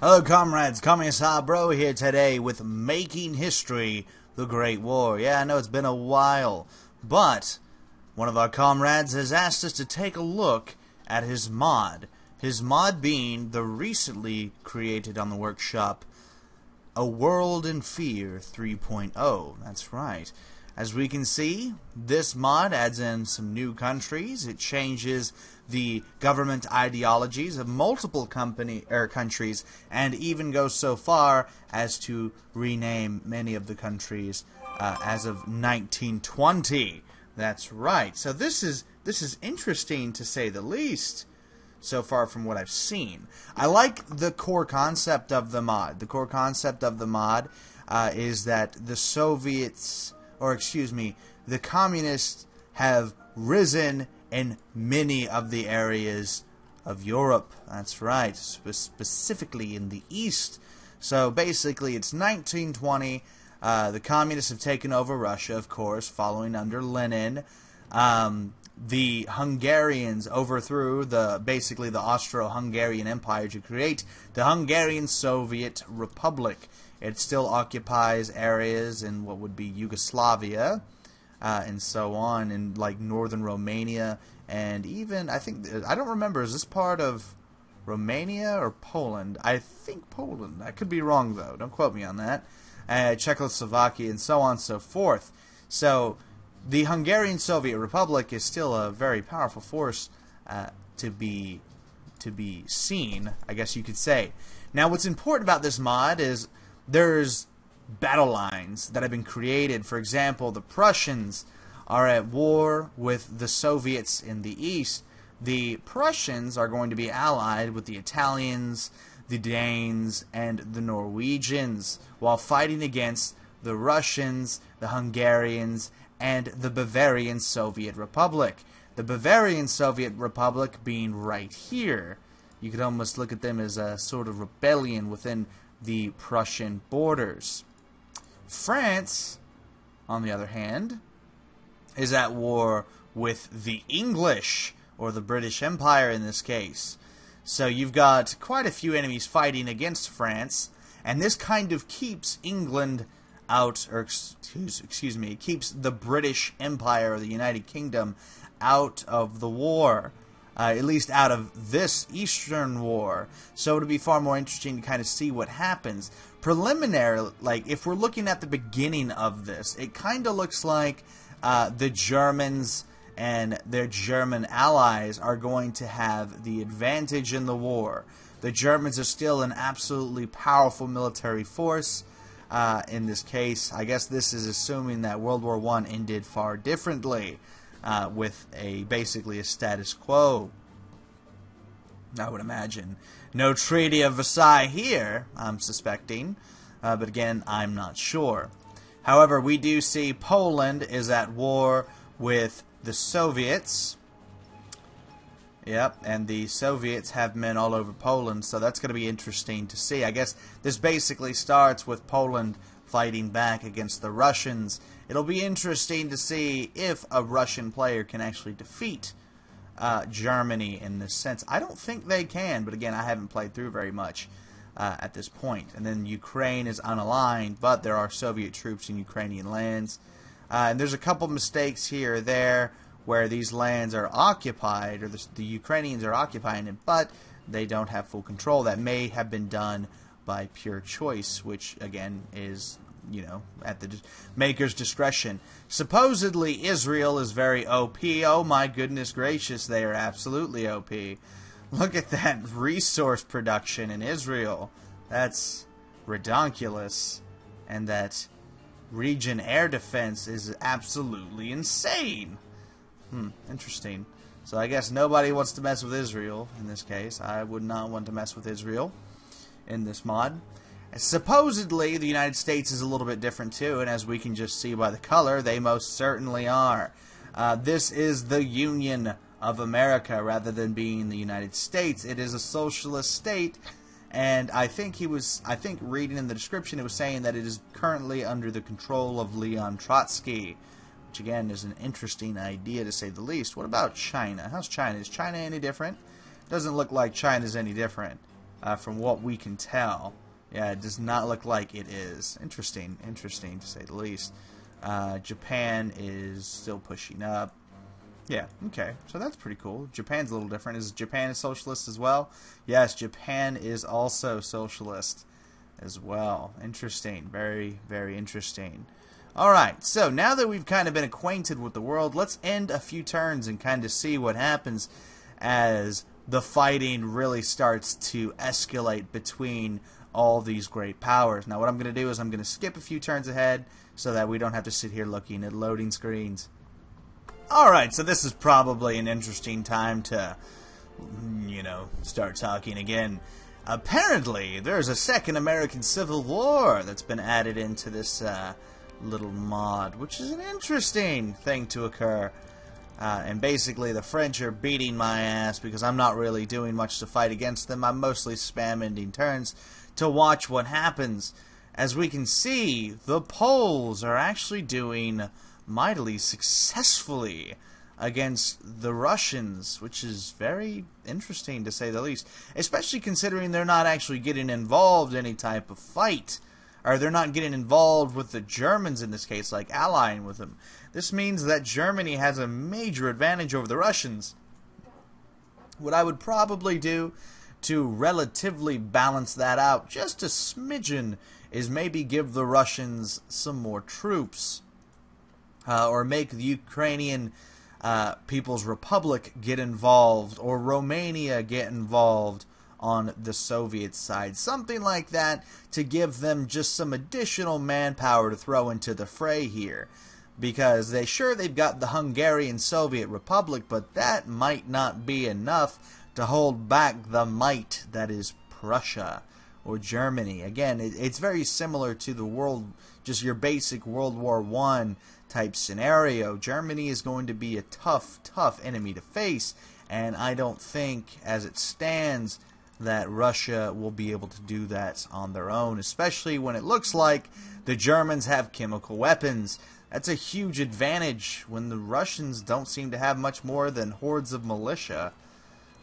Hello comrades, Commissar Bro here today with Making History, the Great War. Yeah, I know it's been a while, but one of our comrades has asked us to take a look at his mod. His mod being the recently created on the workshop, A World in Fear 3.0. That's right. As we can see, this mod adds in some new countries. It changes the government ideologies of multiple countries, and even goes so far as to rename many of the countries as of 1920. That's right. So this is interesting to say the least. So far from what I've seen, I like the core concept of the mod. The core concept of the mod is that the Soviets, or excuse me, the communists have risen in many of the areas of Europe. That's right, specifically in the East. So basically it's 1920. The communists have taken over Russia, of course, following under Lenin. The Hungarians overthrew basically the Austro-Hungarian Empire to create the Hungarian Soviet Republic. It still occupies areas in what would be Yugoslavia, and so on, in like northern Romania, and even, I don't remember, is this part of Romania or Poland? I think Poland. I could be wrong though, don't quote me on that. Czechoslovakia, and so on and so forth. So the Hungarian Soviet Republic is still a very powerful force to be seen, I guess you could say. Now what's important about this mod is there's battle lines that have been created. For example, the Prussians are at war with the Soviets in the East. The Prussians are going to be allied with the Italians, the Danes, and the Norwegians, while fighting against the Russians, the Hungarians, and the Bavarian Soviet Republic. The Bavarian Soviet Republic being right here. You could almost look at them as a sort of rebellion within the Prussian borders. France, on the other hand, is at war with the English, or the British Empire in this case. So you've got quite a few enemies fighting against France, and this kind of keeps England out, or excuse me, it keeps the British Empire, or the United Kingdom, out of the war. At least out of this Eastern War. So it'll be far more interesting to kind of see what happens. Preliminary, like, if we're looking at the beginning of this, it kind of looks like the Germans and their German allies are going to have the advantage in the war. The Germans are still an absolutely powerful military force. In this case, I guess this is assuming that World War I ended far differently. With basically a status quo, I would imagine. No Treaty of Versailles here, I'm suspecting, but again, I'm not sure. However, we do see Poland is at war with the Soviets. Yep, and the Soviets have men all over Poland, so that's going to be interesting to see. I guess this basically starts with Poland fighting back against the Russians. It'll be interesting to see if a Russian player can actually defeat Germany in this sense. I don't think they can, but again, I haven't played through very much at this point. And then Ukraine is unaligned, but there are Soviet troops in Ukrainian lands. And there's a couple mistakes here or there where these lands are occupied, or the Ukrainians are occupying it, but they don't have full control. That may have been done by pure choice, which again is, you know, at the maker's discretion. Supposedly Israel is very OP. Oh my goodness gracious, they are absolutely OP. Look at that resource production in Israel. That's redonkulous. And that region air defense is absolutely insane. Interesting. So I guess nobody wants to mess with Israel in this case. I would not want to mess with Israel in this mod. Supposedly, the United States is a little bit different too, and as we can just see by the color, they most certainly are. This is the Union of America rather than being the United States. It is a socialist state, and I think reading in the description, it was saying that it is currently under the control of Leon Trotsky, which again is an interesting idea to say the least. What about China? How's China? Is China any different? Doesn't look like China's any different. from what we can tell. Yeah, it does not look like it is. Interesting to say the least. Japan is still pushing up. Yeah, okay, so that's pretty cool. Japan's a little different. Is Japan a socialist as well? Yes, Japan is also socialist as well. Interesting. Very, very interesting. Alright, so now that we've kind of been acquainted with the world, let's end a few turns and kind of see what happens as the fighting really starts to escalate between all these great powers. Now what I'm going to do is I'm going to skip a few turns ahead so that we don't have to sit here looking at loading screens. Alright, so this is probably an interesting time to, you know, start talking again. Apparently, there's a second American Civil War that's been added into this little mod, which is an interesting thing to occur. And basically, the French are beating my ass because I'm not really doing much to fight against them. I'm mostly spam ending turns to watch what happens. As we can see, the Poles are actually doing mightily successfully against the Russians, which is very interesting to say the least, especially considering they're not actually getting involved in any type of fight, or they're not getting involved with the Germans in this case, like allying with them. This means that Germany has a major advantage over the Russians. What I would probably do to relatively balance that out just a smidgen is maybe give the Russians some more troops. Or make the Ukrainian People's Republic get involved, or Romania get involved on the Soviet side. Something like that to give them just some additional manpower to throw into the fray here. Because they've got the Hungarian Soviet Republic, but that might not be enough to hold back the might that is Prussia or Germany. Again, it's very similar to the just your basic World War I type scenario. Germany is going to be a tough enemy to face, and I don't think, as it stands, that Russia will be able to do that on their own, especially when it looks like the Germans have chemical weapons. That's a huge advantage when the Russians don't seem to have much more than hordes of militia,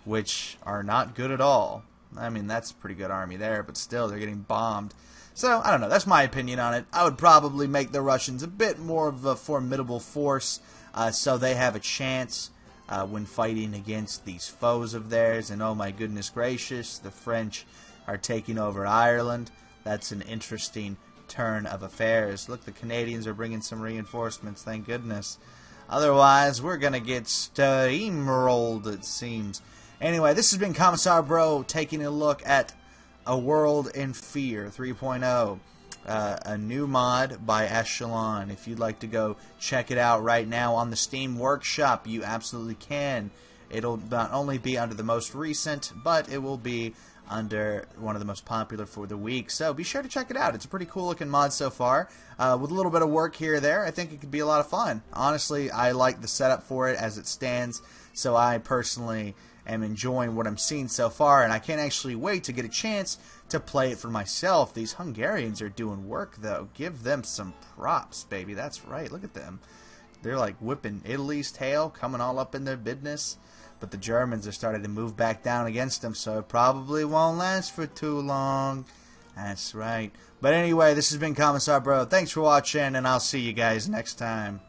which are not good at all. I mean, that's a pretty good army there, but still, they're getting bombed. So, I don't know, that's my opinion on it. I would probably make the Russians a bit more of a formidable force, so they have a chance when fighting against these foes of theirs. And oh my goodness gracious, the French are taking over Ireland. That's an interesting turn of affairs. Look, the Canadians are bringing some reinforcements, thank goodness. Otherwise, we're going to get steamrolled, it seems. Anyway, this has been Commissar Bro taking a look at A World in Fear 3.0, a new mod by Echelon. If you'd like to go check it out right now on the Steam Workshop, you absolutely can. It'll not only be under the most recent, but it will be under one of the most popular for the week. So be sure to check it out. It's a pretty cool looking mod so far. With a little bit of work here or there, I think it could be a lot of fun. Honestly, I like the setup for it as it stands, so I personally am enjoying what I'm seeing so far, and I can't actually wait to get a chance to play it for myself. These Hungarians are doing work, though. Give them some props, baby. That's right. Look at them. They're like whipping Italy's tail, coming all up in their business. But the Germans are starting to move back down against them, so it probably won't last for too long. That's right. But anyway, this has been Commissar Bro. Thanks for watching, and I'll see you guys next time.